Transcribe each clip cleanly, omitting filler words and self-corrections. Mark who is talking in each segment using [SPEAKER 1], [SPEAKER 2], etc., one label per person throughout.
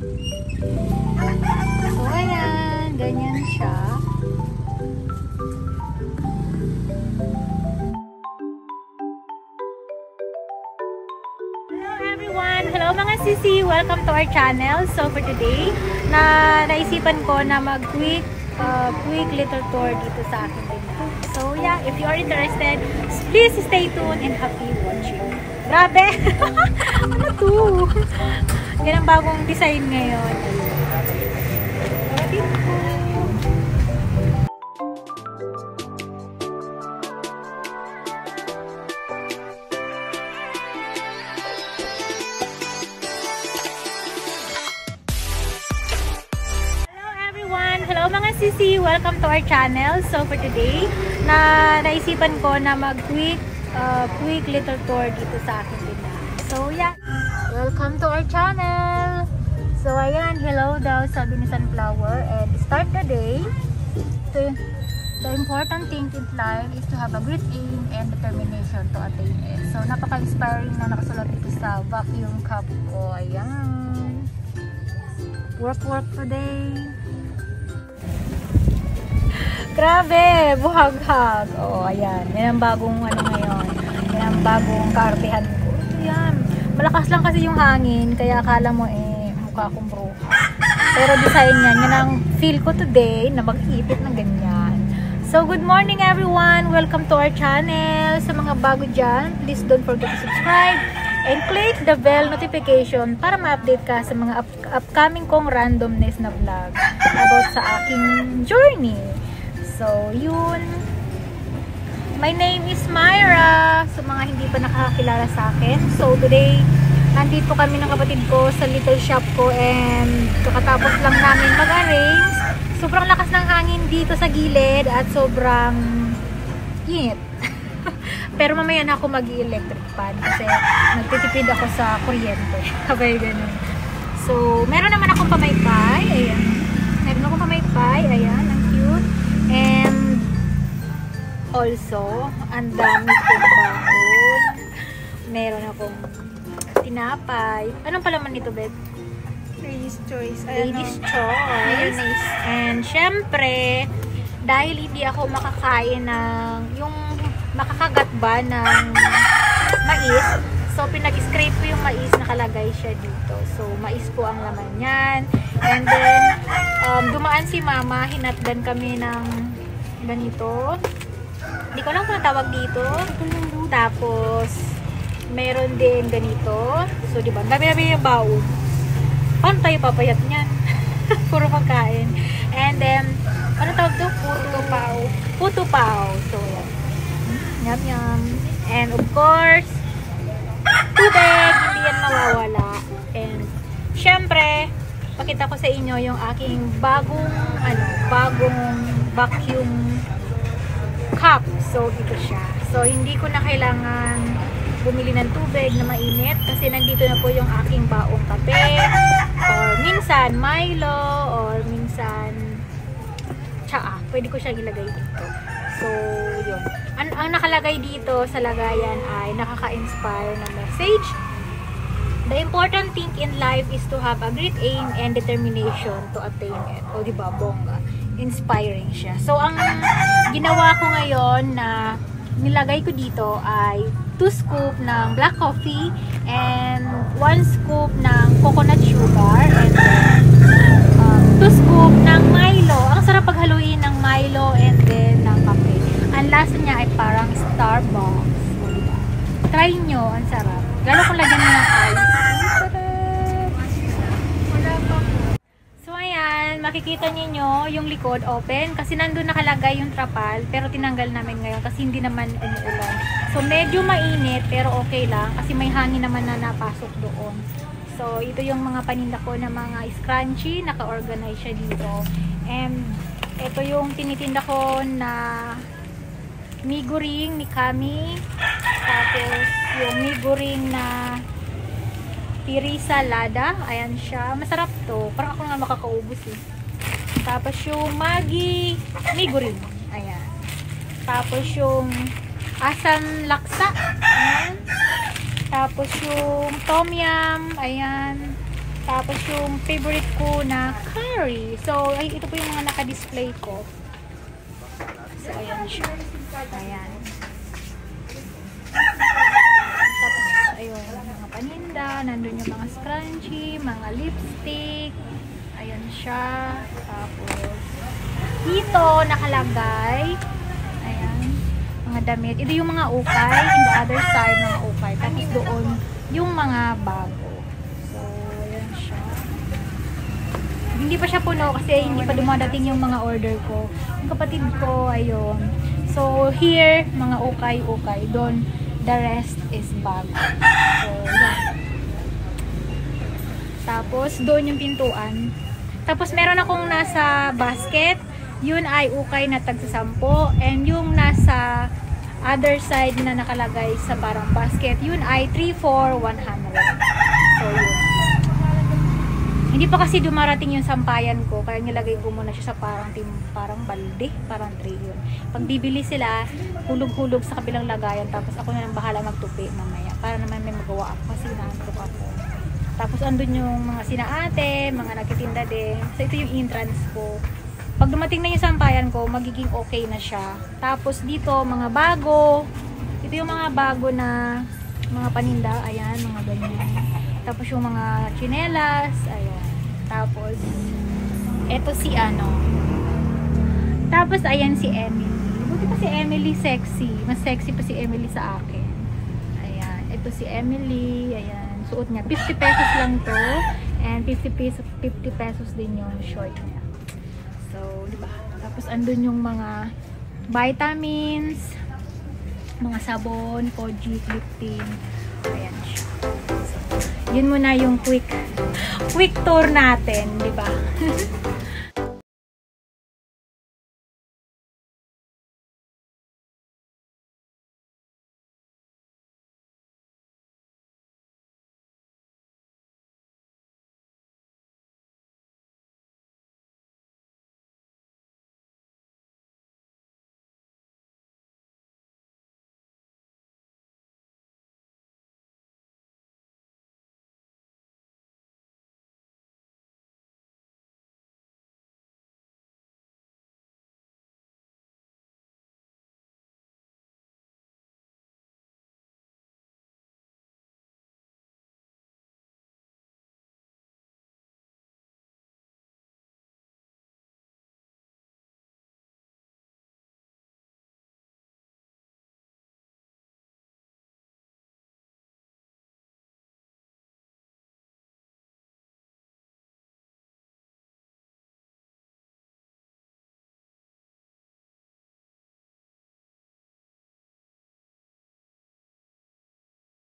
[SPEAKER 1] So, ayan. Ganyan siya. Hello everyone! Hello mga sisi! Welcome to our channel. So, for today, naisipan ko na mag-quick little tour dito sa akin din. So, yeah. If you are interested, please stay tuned and happy watching. Grabe! Ano to? Yan ang bagong design ngayon. Hello mga sisi! Welcome to our channel. So for today, naisipan ko na mag-quick little tour dito sa akin din. So yeah, welcome to our channel! So ayan, hello daw sabi ni Sunflower, and start the day. So, the important thing in life is to have a great aim and determination to attain it. So napaka-inspiring na nakasulat dito sa vacuum cup ko. Ayan. Work today. Grabe, buhaghag. Oh, ayan. Yan ang bagong ano ngayon. Yan ang bagong kaartehan ko. Ayan. Malakas lang kasi yung hangin, kaya akala mo mukha akong bruha. Pero design yan. Yan ang feel ko today na mag-ipit ng ganyan. So, good morning everyone. Welcome to our channel. Sa mga bago dyan, please don't forget to subscribe and click the bell notification para ma-update ka sa mga upcoming kong randomness na vlog about sa aking journey. So, yun. My name is Myra. Sa mga hindi pa nakakakilala sa akin. So, today, nandito kami ng kapatid ko sa little shop ko and kakatapos lang namin mag-arrange. Sobrang lakas ng hangin dito sa gilid at sobrang init. Pero mamaya na ako mag-electric fan kasi nagtitipid ako sa kuryente. Habay ganun. So, meron naman akong pamaypay. Ayan. Meron akong pamaypay. Ayan. Ang cute. And also, ang dami kong bakod. Meron akong tinapay. Anong palaman nito, Beth?
[SPEAKER 2] Ladies' choice.
[SPEAKER 1] Ladies' choice.
[SPEAKER 2] Mayonnaise.
[SPEAKER 1] And syempre, dahil hindi ako makakain ng yung makakagat ba ng mais, so pinag-scrape ko yung mais, nakalagay siya dito. So, mais po ang laman yan. And then, dumaan si Mama, hinatdan kami ng ganito. Hindi ko lang kung tawag dito. Tapos, meron din ganito. So, diba? Dami-dami yung baon. Paano tayo papayat niyan? Puro pagkain. And then, ano tawag to? Puto pao. Puto pao. So, yan. Yum, yum. And of course, tubig. Hindi yan mawawala. And, syempre, pakita ko sa inyo yung aking bagong vacuum cup. So, ito siya. So, hindi ko na kailangan bumili ng tubig na mainit kasi nandito na po yung aking baong kape or minsan Milo or minsan tsaa. Pwede ko siyang ilagay dito. So, yun. Ang nakalagay dito sa lagayan ay nakaka-inspire na message. The important thing in life is to have a great aim and determination to attain it. O, diba? Bongga. Inspiring siya. So, ang ginawa ko ngayon na nilagay ko dito ay 2 scoop ng black coffee and 1 scoop ng coconut sugar and then 2 scoop ng Milo. Ang sarap paghaluin ng Milo and then ng kape. Ang lasa niya ay parang Starbucks. O, diba? Try nyo. Ang sarap. Lalo kung lagyan mo ng ice. So ayan, makikita niyo yung likod open kasi nandun nakalagay yung trapal pero tinanggal namin ngayon kasi hindi naman umuulan. So medyo mainit pero okay lang kasi may hangin naman na napasok doon. So ito yung mga paninda ko na mga scrunchie, naka-organize siya dito. And ito yung tinitinda ko na miguring ni Kami. Tapos yung miguring na piri salada. Ayan siya. Masarap to. Parang ako nga makakaubos eh. Tapos yung miguring. Ayan. Tapos yung asam laksa. Ayan. Tapos yung tom yum. Ayan. Tapos yung favorite ko na curry. So, ay, ito po yung mga naka-display ko. So, ayan siya. Ayan. Tapos, ayun, mga paninda. Nandun yung mga scrunchie, mga lipstick. Ayan siya. Tapos, dito nakalagay. Ayan. Mga damit. Ito yung mga ukay. In the other side, mga ukay. Tapos doon, yung mga bago. So, ayan siya. Hindi pa siya puno kasi hindi pa dumadating yung mga order ko. Yung kapatid ko, ayun. So, here, mga ukay-ukay. Doon, the rest is bago. So, yeah. Tapos, doon yung pintuan. Tapos, meron akong nasa basket. Yun ay ukay na tagsa-10. And yung nasa other side na nakalagay sa parang basket, yun ay 3 for 100. So, yun. Hindi pa kasi dumarating yung sampayan ko, kaya nilagay ko muna siya sa parang balde, parang tray yun. Pag bibili sila, hulog-hulog sa kabilang lagayan, tapos ako na lang bahala magtupi mamaya, para naman may magawa ako kasi naantok ako. Tapos andun yung mga sinaate, mga nagtitinda din. So ito yung entrance ko. Pag dumating na yung sampayan ko, magiging okay na siya. Tapos dito, mga bago. Ito yung mga bago na mga paninda, ayan, mga ganyan. Tapos yung mga chinelas, ayan. Tapos, eto si ano. Tapos, ayan si Emily. Buti pa si Emily sexy. Mas sexy pa si Emily sa akin. Ayan. Eto si Emily. Ayan. Suot niya. 50 pesos lang to. And 50 pesos din yung short niya. So, diba? Tapos, andun yung mga vitamins, mga sabon, Kojic, lip tint. Ayan siya. Yun muna yung quick tour natin, di ba?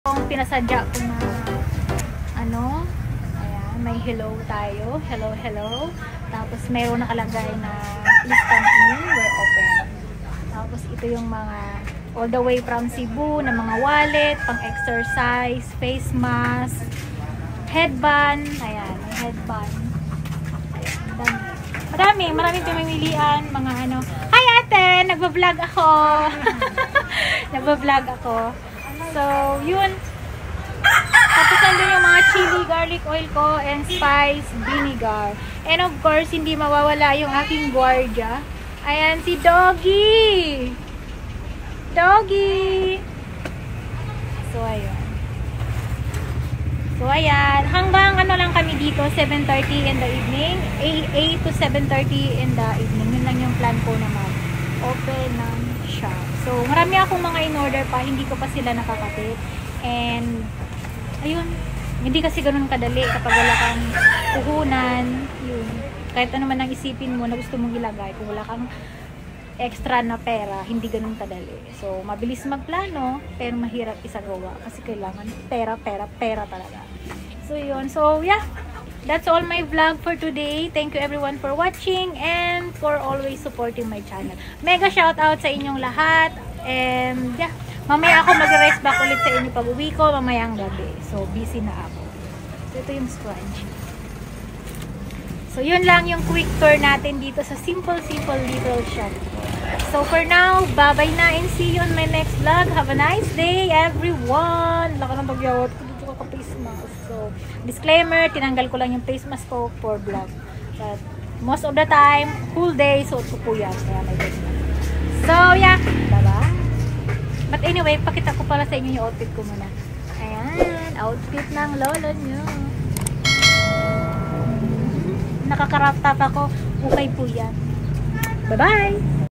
[SPEAKER 1] Yung pinasadya ko na ano, ayan, may hello tayo. Hello, hello. Tapos mayroon nakalagay na please come in, we're open. Tapos ito yung mga all the way from Cebu na mga wallet, pang exercise, face mask, headband, ayan, may headband. Ayan, maraming pamimilian, mga ano. Hi ate, nagbablog ako. Nagbablog ako. So, yun. Tapos nandun yung mga chili garlic oil ko and spice vinegar. And of course, hindi mawawala yung aking guardia. Ayan, si Doggy! Doggy! So, ayun. So, ayan. Hanggang ano lang kami dito, 7:30 in the evening. 8 to 7:30 in the evening. Yun lang yung plan ko naman. Open ng shop. So, marami akong mga in-order pa. Hindi ko pa sila nakakapit. And, ayun. Hindi kasi ganun kadali kapag wala kang puhunan. Yun. Kahit ano man ang isipin mo na gusto mong ilagay. Kung wala kang extra na pera, hindi ganun kadali. So, mabilis magplano, pero mahirap isagawa. Kasi kailangan pera talaga. So, yun. So, yeah. That's all my vlog for today. Thank you everyone for watching and for always supporting my channel. Mega shout out sa inyong lahat. And yeah, mamaya ako mag-rest back ulit sa inyo pag uwi ko mamayang gabi. So busy na ako. So ito yung scrunchie. So yun lang yung quick tour natin dito sa simple little shop. So for now, bye-bye na and see you on my next vlog. Have a nice day everyone. Laka ng pagyawat ko dito kakapis. face mask. So, disclaimer, tinanggal ko lang yung face mask ko for vlog. But, most of the time, whole day, suot ko po yan. Kaya may face mask. So, yeah. Bye-bye. But anyway, pakita ko pala sa inyo yung outfit ko muna. Ayan, outfit ng lolo nyo. Nakakarap top ako. Okay po yan. Bye-bye!